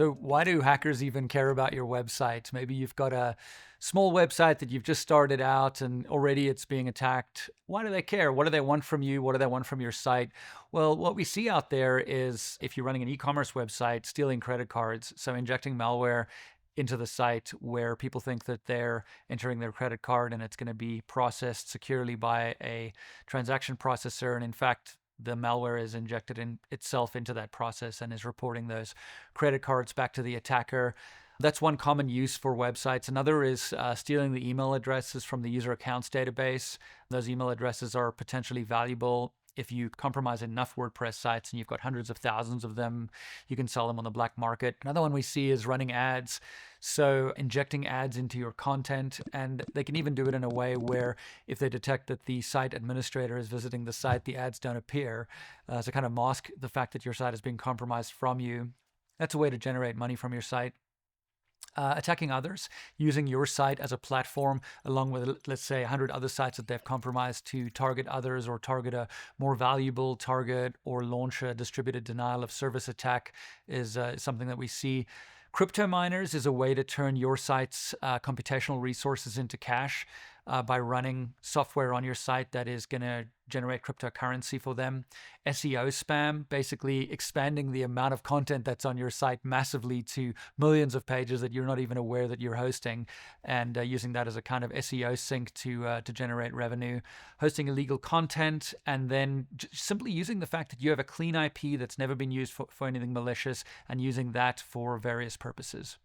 So why do hackers even care about your website? Maybe you've got a small website that you've just started out and already it's being attacked. Why do they care? What do they want from you? What do they want from your site? Well, what we see out there is if you're running an e-commerce website, stealing credit cards, so injecting malware into the site where people think that they're entering their credit card and it's going to be processed securely by a transaction processor. And in fact, the malware is injected in itself into that process and is reporting those credit cards back to the attacker. That's one common use for websites. Another is stealing the email addresses from the user accounts database. Those email addresses are potentially valuable. If you compromise enough WordPress sites and you've got hundreds of thousands of them, you can sell them on the black market. Another one we see is running ads. So injecting ads into your content, and they can even do it in a way where if they detect that the site administrator is visiting the site, the ads don't appear. To kind of mask the fact that your site is being compromised from you. That's a way to generate money from your site. Attacking others, using your site as a platform along with, let's say, 100 other sites that they've compromised to target others or target a more valuable target or launch a distributed denial of service attack is something that we see. Crypto miners is a way to turn your site's computational resources into cash by running software on your site that is going to generate cryptocurrency for them. SEO spam, basically expanding the amount of content that's on your site massively to millions of pages that you're not even aware that you're hosting, and using that as a kind of SEO sink to generate revenue. Hosting illegal content, and then simply using the fact that you have a clean IP that's never been used for anything malicious and using that for various purposes.